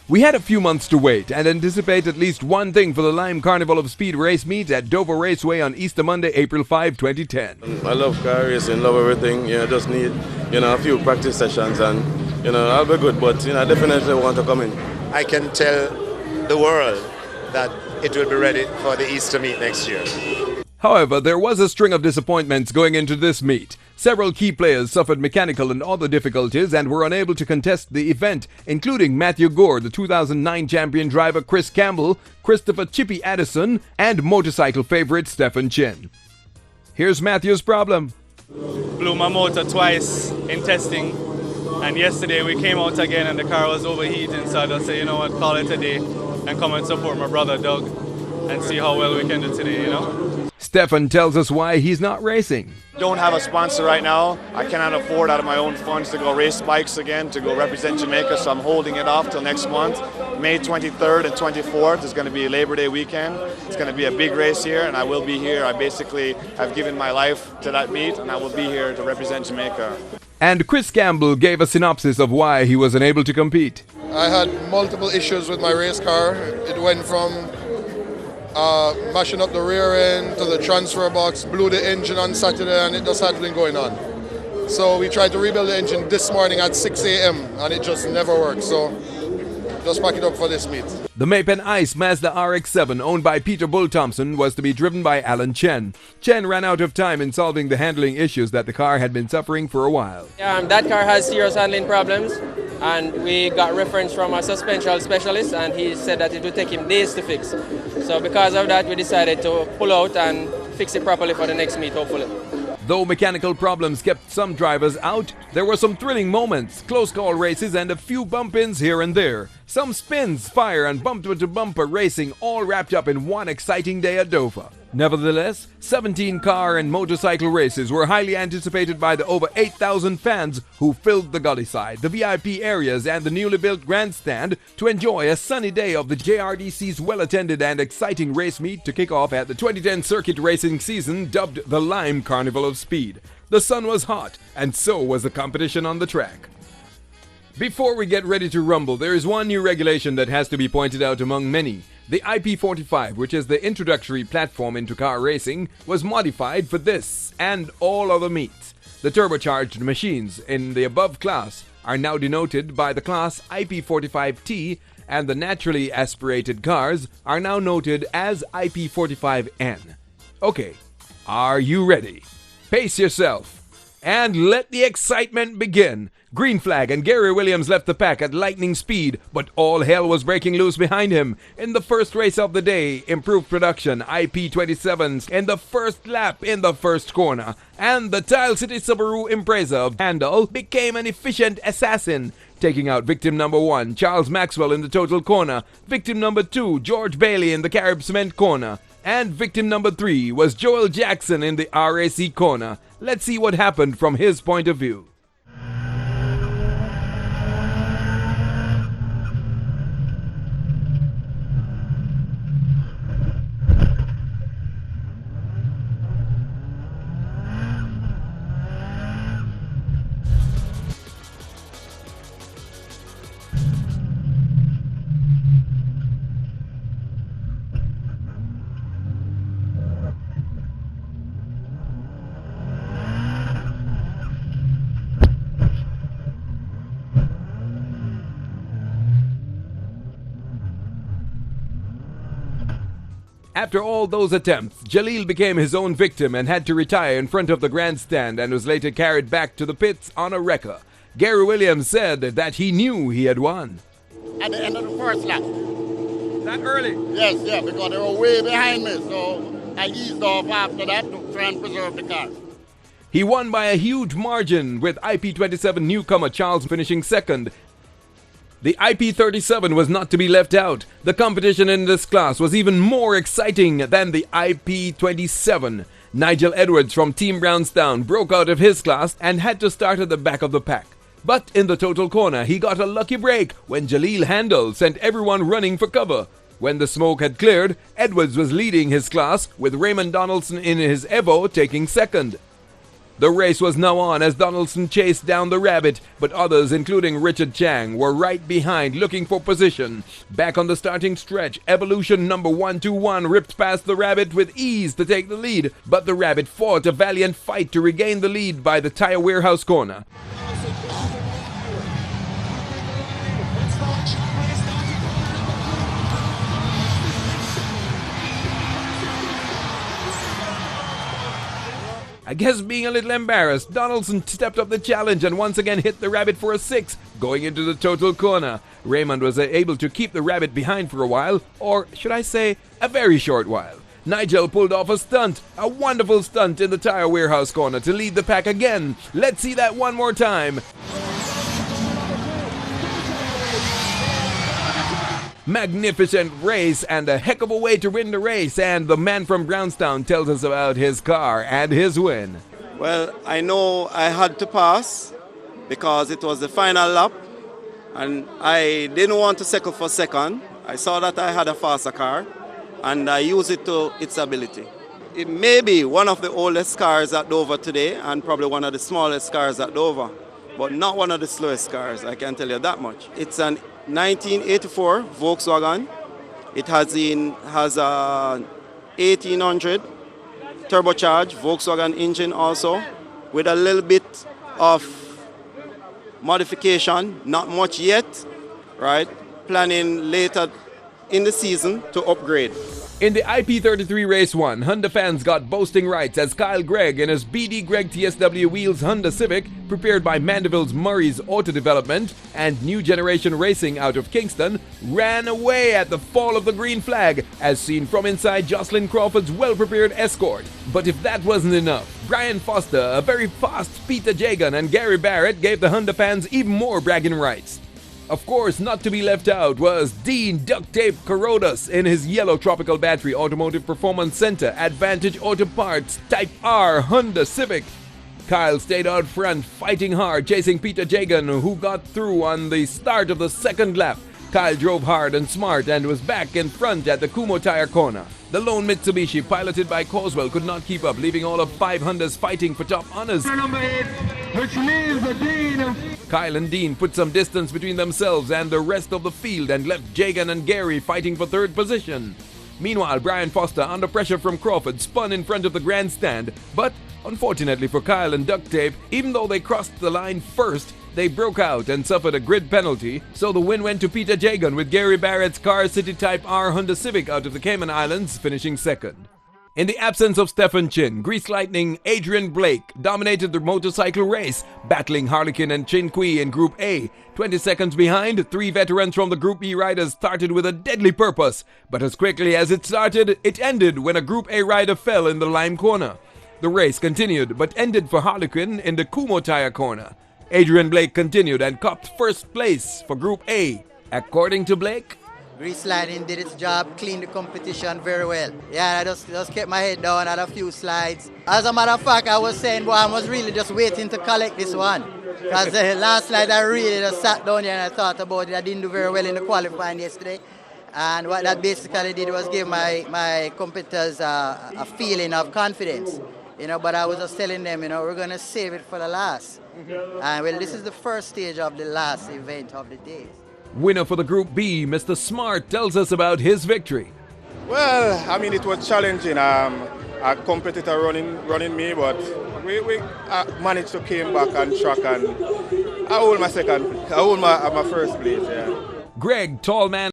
We had a few months to wait and anticipate at least one thing for the Lime Carnival of Speed race meet at Dover Raceway on Easter Monday, April 5, 2010. I love car racing, love everything. Just need, a few practice sessions and, I'll be good. But, I definitely want to come in. I can tell the world that it will be ready for the Easter meet next year. However, there was a string of disappointments going into this meet. Several key players suffered mechanical and other difficulties and were unable to contest the event, including Matthew Gore, the 2009 champion driver Chris Campbell, Christopher Chippy Addison, and motorcycle favorite Stephen Chin. Here's Matthew's problem. Blew my motor twice in testing, and yesterday we came out again and the car was overheating, so I just said, call it a day and come and support my brother Doug and see how well we can do today, Stefan tells us why he's not racing. Don't have a sponsor right now. I cannot afford out of my own funds to go race bikes again, to go represent Jamaica, so I'm holding it off till next month. May 23rd and 24th is going to be Labor Day weekend. It's going to be a big race here, and I will be here. I basically have given my life to that meet, and I will be here to represent Jamaica. And Chris Campbell gave a synopsis of why he was unable to compete. I had multiple issues with my race car. It went from mashing up the rear end to the transfer box, blew the engine on Saturday, and it just had been going on. So we tried to rebuild the engine this morning at 6 a.m. and it just never worked. So just pack it up for this meet. The Mapen Ice Mazda RX-7, owned by Peter Bull Thompson, was to be driven by Alan Chen. Chen ran out of time in solving the handling issues that the car had been suffering for a while. That car has serious handling problems, and we got reference from a suspension specialist, and he said that it would take him days to fix. So because of that, we decided to pull out and fix it properly for the next meet, hopefully. Though mechanical problems kept some drivers out, there were some thrilling moments, close call races, and a few bump-ins here and there. Some spins, fire, and bumper-to-bumper racing all wrapped up in one exciting day at Dover. Nevertheless, 17 car and motorcycle races were highly anticipated by the over 8,000 fans who filled the gully side, the VIP areas, and the newly built grandstand to enjoy a sunny day of the JRDC's well-attended and exciting race meet to kick off at the 2010 circuit racing season dubbed the Lime Carnival of Speed. The sun was hot, and so was the competition on the track. Before we get ready to rumble, there is one new regulation that has to be pointed out among many. The IP45, which is the introductory platform into car racing, was modified for this and all other meets. The turbocharged machines in the above class are now denoted by the class IP45T, and the naturally aspirated cars are now noted as IP45N. Okay, are you ready? Pace yourself and let the excitement begin. Green flag and Gary Williams left the pack at lightning speed, but all hell was breaking loose behind him. In the first race of the day, improved production, IP27s in the first lap in the first corner, and the Tile City Subaru Impreza of Handel became an efficient assassin, taking out victim number 1, Charles Maxwell, in the total corner, victim number 2, George Bailey, in the Carib Cement corner, and victim number 3 was Joel Jackson in the RAC corner. Let's see what happened from his point of view. After all those attempts, Jalil became his own victim and had to retire in front of the grandstand and was later carried back to the pits on a wrecker. Gary Williams said that he knew he had won. At the end of the first lap. That early? Yes, because they were way behind me, so I eased off after that to try and preserve the car. He won by a huge margin, with IP27 newcomer Charles finishing second. The IP37 was not to be left out. The competition in this class was even more exciting than the IP27. Nigel Edwards from Team Brownstown broke out of his class and had to start at the back of the pack. But in the total corner, he got a lucky break when Jalil Handel sent everyone running for cover. When the smoke had cleared, Edwards was leading his class, with Raymond Donaldson in his Evo taking second. The race was now on as Donaldson chased down the rabbit, but others, including Richard Chang, were right behind looking for position. Back on the starting stretch, Evolution number 121 ripped past the rabbit with ease to take the lead, but the rabbit fought a valiant fight to regain the lead by the tire warehouse corner. I guess being a little embarrassed, Donaldson stepped up the challenge and once again hit the rabbit for a 6, going into the total corner. Raymond was able to keep the rabbit behind for a while, or should I say, a very short while. Nigel pulled off a stunt, a wonderful stunt in the tire warehouse corner to lead the pack again. Let's see that one more time. Magnificent race and a heck of a way to win the race, and the man from Brownstown tells us about his car and his win. Well, I know I had to pass because it was the final lap and I didn't want to settle for second. I saw that I had a faster car and I used it to its ability. It may be one of the oldest cars at Dover today and probably one of the smallest cars at Dover, but not one of the slowest cars, I can tell you that much. It's an 1984 Volkswagen. It has a 1800 turbocharged Volkswagen engine also, with a little bit of modification, not much yet, right? Planning later in the season to upgrade. In the IP33 Race 1, Honda fans got boasting rights as Kyle Gregg in his BD Gregg TSW Wheels Honda Civic, prepared by Mandeville's Murray's Auto Development and New Generation Racing out of Kingston, ran away at the fall of the green flag, as seen from inside Jocelyn Crawford's well-prepared Escort. But if that wasn't enough, Brian Foster, a very fast Peter Jagan, and Gary Barrett gave the Honda fans even more bragging rights. Of course, not to be left out was Dean Duct Tape Corodas in his yellow Tropical Battery Automotive Performance Center Advantage Auto Parts Type R Honda Civic. Kyle stayed out front, fighting hard, chasing Peter Jagan, who got through on the start of the second lap. Kyle drove hard and smart and was back in front at the Kumo Tire corner. The lone Mitsubishi, piloted by Coswell, could not keep up, leaving all of 5 Hondas fighting for top honors. Number 8, which means the Dean. Kyle and Dean put some distance between themselves and the rest of the field and left Jagan and Gary fighting for third position. Meanwhile, Brian Foster, under pressure from Crawford, spun in front of the grandstand, but unfortunately for Kyle and Duct Tape, even though they crossed the line first, they broke out and suffered a grid penalty, so the win went to Peter Jagan with Gary Barrett's Car City Type R Honda Civic out of the Cayman Islands, finishing second. In the absence of Stephen Chin, Grease Lightning Adrian Blake dominated the motorcycle race, battling Harlequin and Chin Kui in Group A. 20 seconds behind, 3 veterans from the Group E riders started with a deadly purpose, but as quickly as it started, it ended when a Group A rider fell in the lime corner. The race continued, but ended for Harlequin in the Kumo Tire corner. Adrian Blake continued and copped first place for Group A. According to Blake, Grease Lightning did its job, cleaned the competition very well. Yeah, I just kept my head down, had a few slides. As a matter of fact, I was saying, I was really just waiting to collect this one. Because the last slide, I really just sat down here and I thought about it. I didn't do very well in the qualifying yesterday. And what that basically did was give my competitors a feeling of confidence. But I was just telling them, we're going to save it for the last. And well, this is the first stage of the last event of the day. Winner for the Group B, Mr. Smart, tells us about his victory. Well, I mean, it was challenging. A competitor running me, but we managed to came back on track, and I hold my first place. Yeah. Greg, tall man.